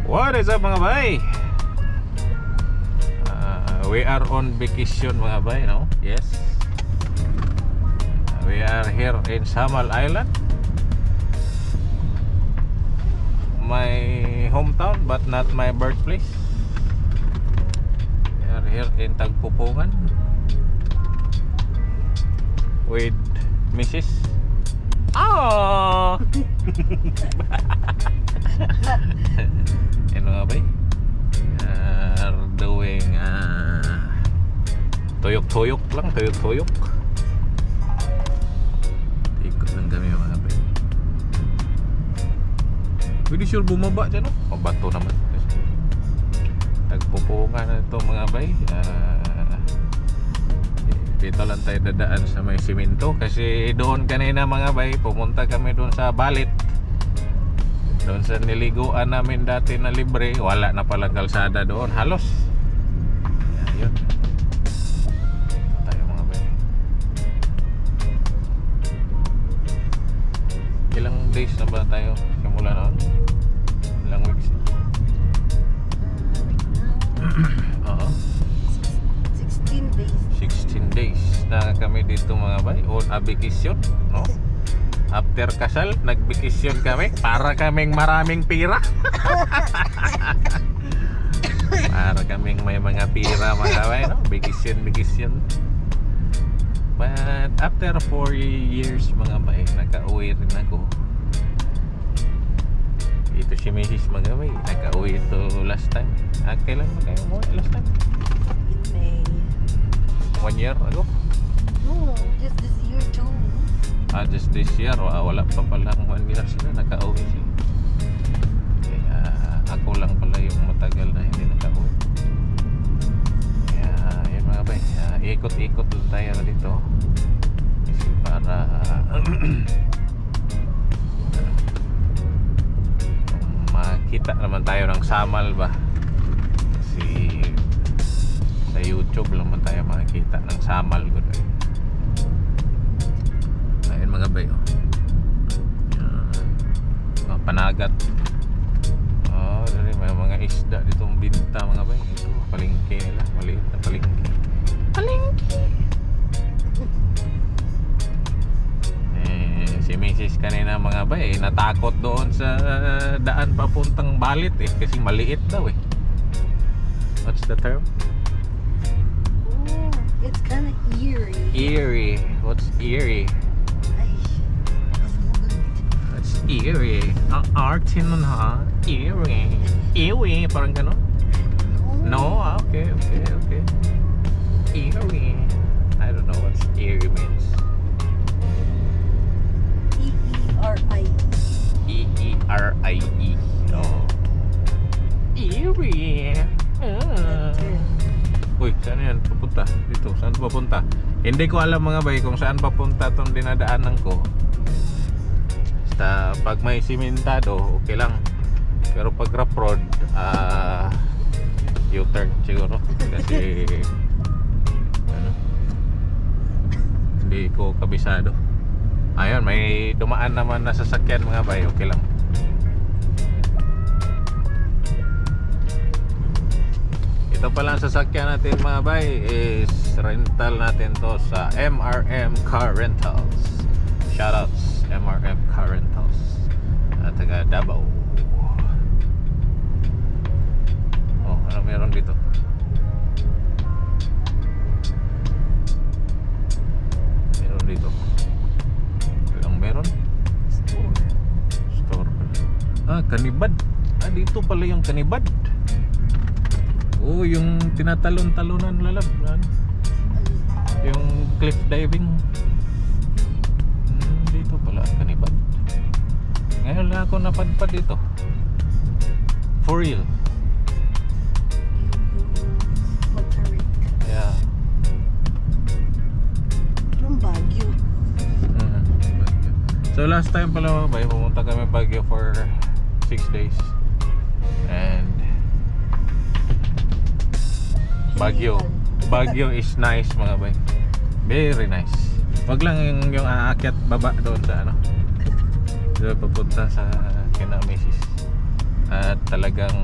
What is up mga bay? We are on vacation mga bay, no? Yes. We are here in Samal Island, my hometown but not my birthplace. We are here in Tagpupungan with Mrs. Oh! Yan mga bay, are doing tuyok-tuyok lang, tuyok-tuyok. Ikot lang kami mga bay. Pwede sure bumaba dyan, no? Mabato naman. Tagpupungan na ito mga bay. Dito lang tayo dadaan sa may simento. Kasi doon kanina mga bay, pumunta kami doon sa Balit. Doon sa niliguan namin dati na libre, wala na palang kalsada doon, halos. Ayun. Tayo mga bay. Ilang days na ba tayo simula noon? Ilang weeks na? Oo. 16 days. 16 days na kami dito mga bay. On a vacation, no? After kasal, nagbikisyon kami para kaming maraming pira. Para kaming may mga pira mga bay, no? Bikisyon. But after 4 years mga bay, nakauwi rin ako. Ito si Mrs. mga bay, nakauwi ito last time. Kailan mo kayo umuwi last time? In May. 1 year ago? No, just this year too. Just this year, wala pa palang 1 year sila, nakauwi sila. Kaya ako lang pala yung matagal na hindi nakauwi. Kaya yun mga bay, ikot-ikot lang tayo dito. Kasi para makita naman tayo ng Samal ba. Kasi sa YouTube lang man tayo makikita ng Samal ko doon. Ayun mga bay, oh. Mga panagat. Oh, dari may mga isda ditong binta mga bay. Ito, palengke nila, maliit na palengke. Si Mrs. kanina mga bay, natakot doon sa daan papuntang Balit kasi maliit daw eh. What's the term? Oh, it's kind of eerie. Eerie. What's eerie? Ay, mas bugod. That's eerie. Ang arte nun ha? Eerie. Eerie, parang gano'n? No? Okay. Eerie. I don't know what eerie means. E-E-R-I-E. E-E-R-I-E. Oh. Eerie. Uy, saan yan? Papunta? Dito, saan papunta? Hindi ko alam mga bay kung saan papunta tong dinadaanan ko. Basta pag may simentado, okay lang. Pero pag rough road, U-turn siguro. Kasi hindi ko kabisado. Ayun, may dumaan naman na sasakyan mga bay, okay lang. Ito pala ang sasakyan natin mga bay, is rental natin to sa MRM Car Rentals. Shoutouts MRM Car Rentals at taga Davao. Oh, ano meron dito? Meron dito. Ilang meron? Store. Kanibad. Dito pala yung kanibad. Oh, yung tinatalon-talonan lalab. Yung cliff diving. Dito pala ang kanibad. Ngayon lang ako napadpad dito. For real. Yeah. From Baguio. Baguio. So last time pala mga bay, pumunta kami Baguio for 6 days. And Baguio is nice mga bay. Very nice. Wag lang yung aakyat baba doon sa ano. Doon papunta sa kina Mrs. At talagang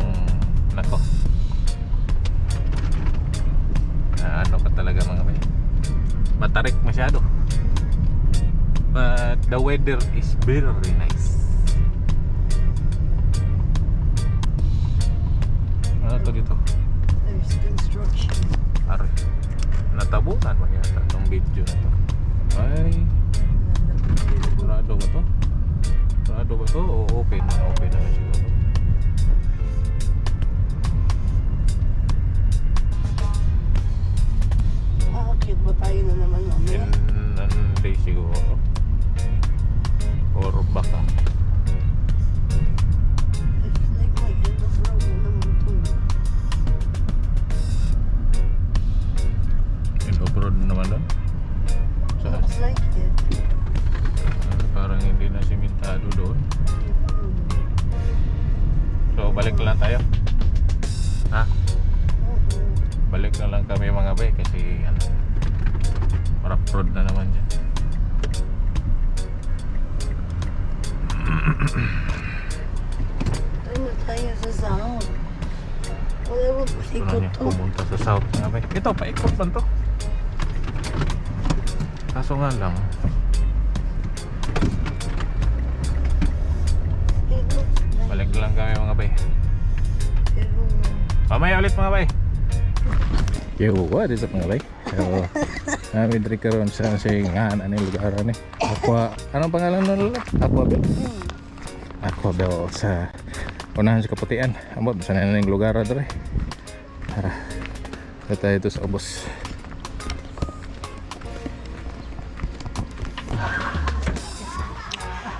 nako, ano ka talaga mga bay, matarik masyado, but the weather is very nice. Ano to dito? There's construction. Are, natabunan mo yata itong video na to. Ay, sarado ba to? Sarado ba to? O open na? Open na siguro. Aakit ba tayo na naman mamaya? Hindi siguro. Or baka. I feel like my end of road na naman to. End of road naman doon. Saan? Looks like it. Parang hindi na simentado doon. So balik na lang tayo. Ha? Balik na lang kami mga bay kasi ano, rough road na naman dyan. Tayo na tayo sa sound. Wala mo Gusto na palikot niya to. pumunta sa south mga bay. Ito, paikot man to. Kaso nga lang, It looks like balik na lang kami mga bay. pero Mamaya ulit mga bay. Yo, what is up mga bay? So, namin diri karon sa nga ano lugar ni. Aqua, anong pangalan nila? Aquabel. Aquabel sa unahan sa Kaputian. Ambot sa naning lugar diri. Tara. Dito ito sa ubos.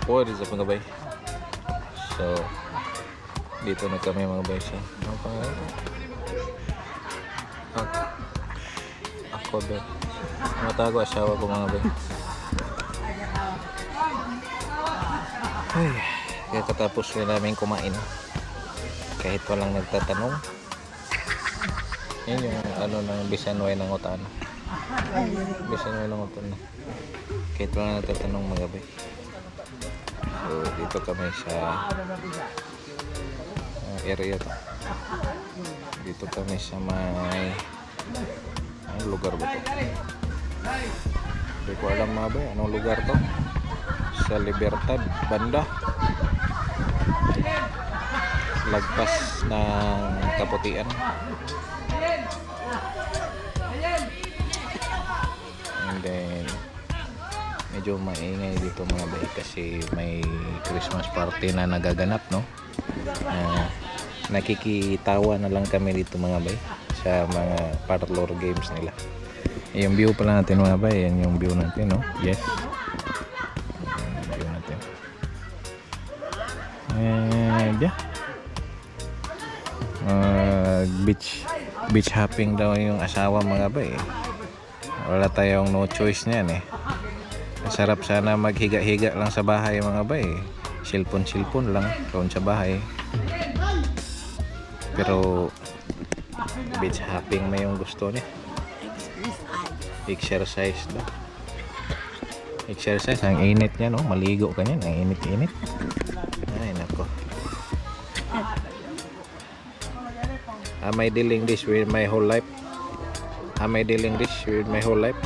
What is up mga bay? So, dito na kami mga bay sa anong pangalan? Ako ba? Matago asawa ko mga bay. Ay, kaya katapos na namin kumain. Kahit walang nagtatanong. Yan yung ano ng Bisanway ng Utano. Bisanway ng Utano. Kahit walang nagtatanong mga bay. So, dito kami sa area to. Dito kami sa may anong lugar ba to? Hindi ko alam mga bay, anong lugar to? Sa Libertad, banda. Lagpas ng Kaputian. And then medyo maingay dito mga bay kasi may Christmas party na nagaganap, no? Nakikitawa na lang kami dito mga bay sa mga parlor games nila. Yung view pala natin mga bay, yan yung view natin, no? Yes, yung view natin. And yeah, beach hopping daw yung asawa mga bay. Wala tayong no choice niyan eh. Masarap sana maghiga-higa lang sa bahay mga bay. Cellphone lang doon sa bahay. Pero beach hopping na yung gusto niya. Exercise daw. Exercise, ang init niya, no? Maligo ka niyan, ang init-init. Ay nako. Am I dealing this with my whole life? Am I dealing this with my whole life?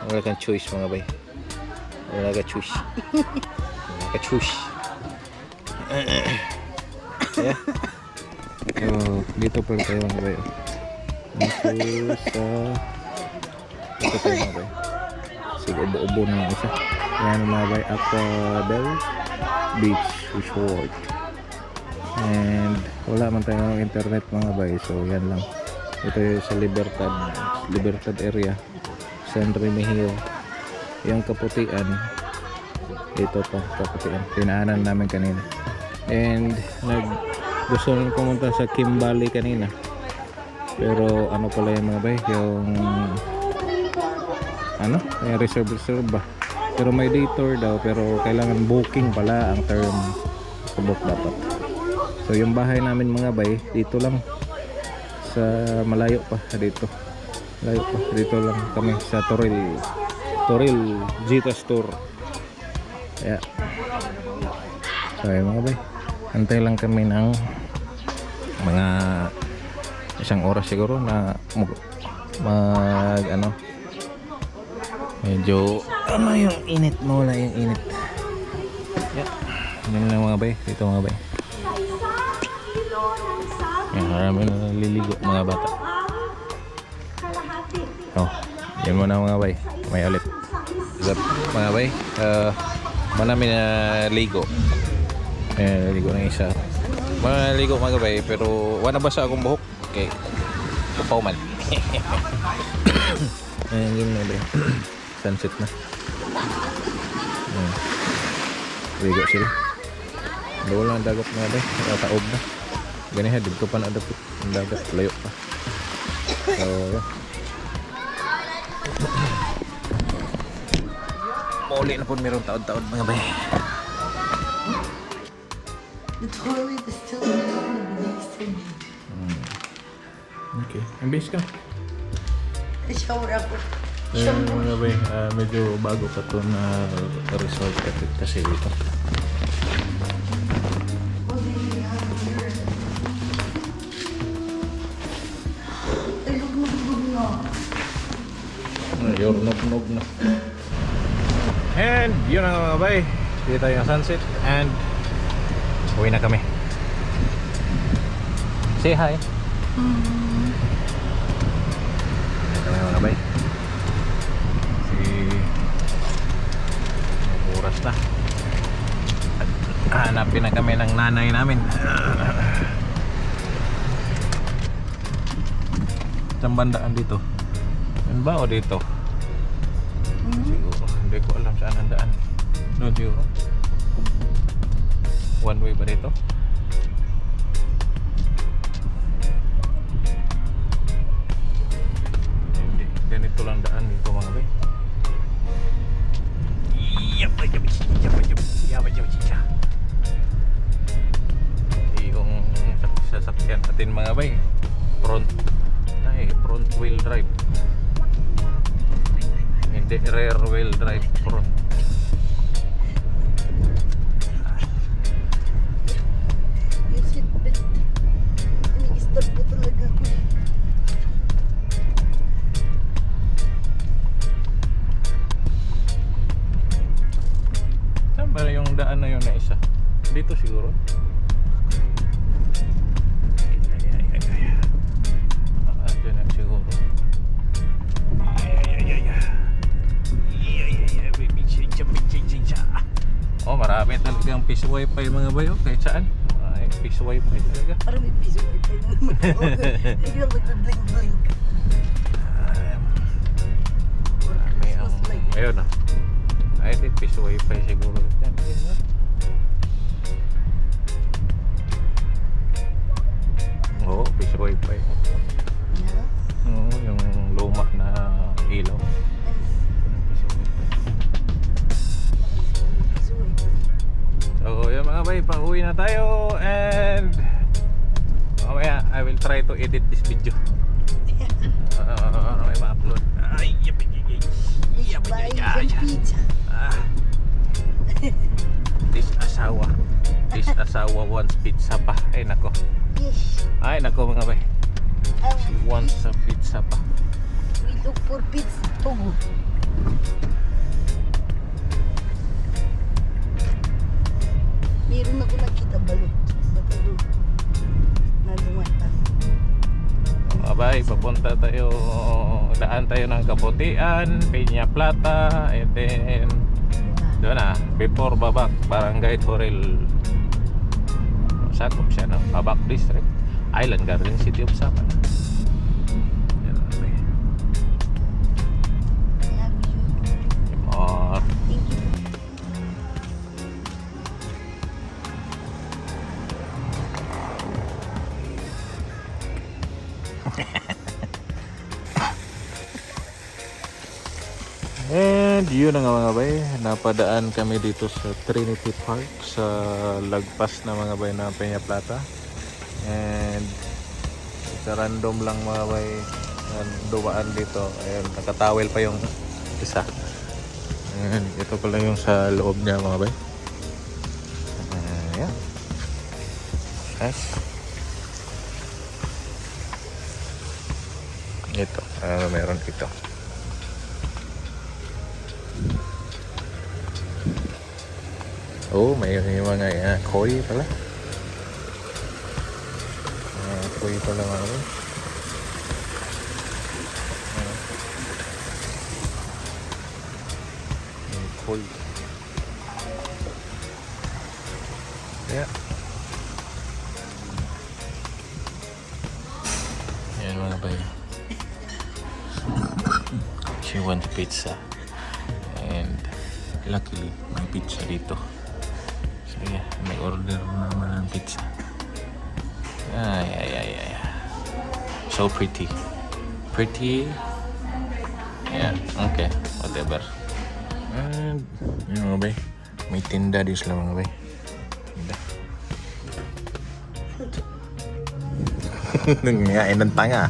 Wala kang choice mga bay. Wala kang choice. Wala kang choice. Yeah. So, dito pala tayo mga bay. Dito sa dito tayo mga bay. Sige, ubo-ubo na yung isa. Yan mga bay, Aquabel Beach Resort. And wala man tayong internet mga bay. So yan lang. Ito yung sa Libertad area. San Remigio. Yung Kaputian. Ito pa, Kaputian. Pinaanan namin kanina. And gusto nang pumunta sa Kimbali kanina. Pero ano pala yung mga bay, yung ano, yung reserve ba. Pero may day tour daw, pero kailangan booking pala ang term. Book dapat. So yung bahay namin mga bay, dito lang sa malayo pa dito. Malayo pa dito lang kami sa Toril Gita Store. Yeah. So yung mga bay, Antay lang kami ng mga isang oras siguro na mag ano, medyo ano yung init, mawala yung init. Yeah. Yan lang mga bay, dito mga bay. Yan, marami na naliligo mga bata. Oh, yan muna mga bay, may ulit. Mga bay, marami na ligo. Ligo ng isa. Ligo mga bay, pero wala basa akong buhok. Okay, kapaw man. Ayan yun mga bay. Sunset na. Ayan. Ligo sila. Wala ang dagat mga bay, taob na. Ganihan, dito pa na dapit ang dagat, layo pa. So, yeah. Mauli na po mayroong taon-taon mga bay. The toilet is still next to me. Okay, ambis ka. Shower ako. Mga bay, medyo bago pa ito na resort kasi dito. Yornog na. And yun na mga bay, dito tayo yung sunset and uwi na kami. Say hi. Yan kami mga bay. Oras na. Hanapin na kami ng nanay namin. Saan bandaan dito? Yan ba o dito? Siguro, hindi ko alam saan ang daan. No, siguro. One way ba dito? Hindi, ganito lang daan dito mga bay. Yung sasakyan natin mga bay, front wheel drive. Hindi rear wheel drive, front. Yung seatbelt. Ini-stop ko talaga ako. Saan ba yung daan na yun na isa? Dito siguro? Dyan na siguro. Oh, marami talagang piso wifi mga bayo. Kahit saan? Ay, piso wifi talaga. Parang may piso wifi na naman ako. Hindi lang mag-blink-blink. Marami ang... Ayun na. Ay, di piso wifi siguro. Yan, yan. Oo, piso wifi. Oo, yung luma na ilaw. So yun mga bay, pauwi na tayo and mamaya I will try to edit this video. May ma-upload. Ay, Buying some pizza. This asawa wants pizza pa. Ay nako. Yes. Ay nako mga bay. She wants a pizza pa. We look for pizza. Togo. Meron ako nakita balot. Ba't doon? Nagumata. Abay, papunta tayo, daan tayo ng Kabutian, Peña Plata, and then doon na, before Babak, Barangay Toril. Sakop siya ng Babak District, Island Garden, City of Sapa. Yan na, okay. More. Thank you. And yun na nga mga bay, napadaan kami dito sa Trinity Park sa lagpas na mga bay ng Peña Plata. And sa random lang mga bay dumaan dito. Ayan, nakatawel pa yung isa. Ayan, ito pala yung sa loob niya mga bay. Ayan. Yes. Ito, meron ito. Oh, may mga koi pala. Koi pala mga kapatid. Koi. Yeah. Yan mga bay. She wants pizza. And luckily, may pizza dito. So yeah, may order naman ng pizza. Ay. So pretty. Pretty. Yeah, okay. Whatever. And, yun mga bay. May tinda din sila mga bay. Tinda. Ngain ng tanga.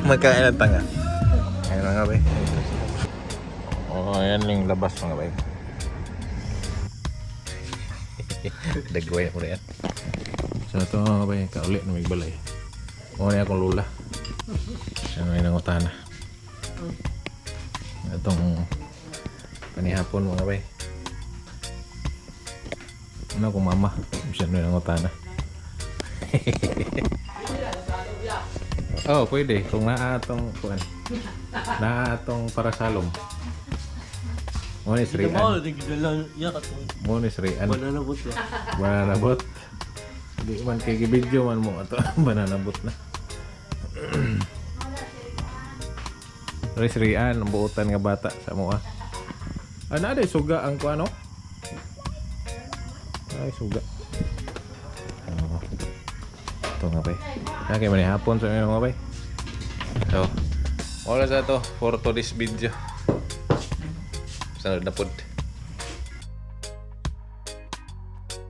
Magkain ng tanga. Ayan mga bay. Ayan yung labas mga bay. Dagway ako na yan. So ito mga bay, kaulit na may balay. Muna niya akong lula. Siya may nangutana. Itong panihapon mga bay. Ano akong mama. Siya may nangutana. Oh, pwede. Kung naatong naatong parasalom. Muna is Rian. Muna is Rian. Banana boat ya. Banana boat. Di man kay video man mo ato banana boat na. Res Rian ang buotan nga bata sa mo ah. Ana day suga ang kuano? Ay suga. Oh. Ito nga bay. Kaya man hapon sa mga bay. So, wala sa to for today's video. Sa na pod.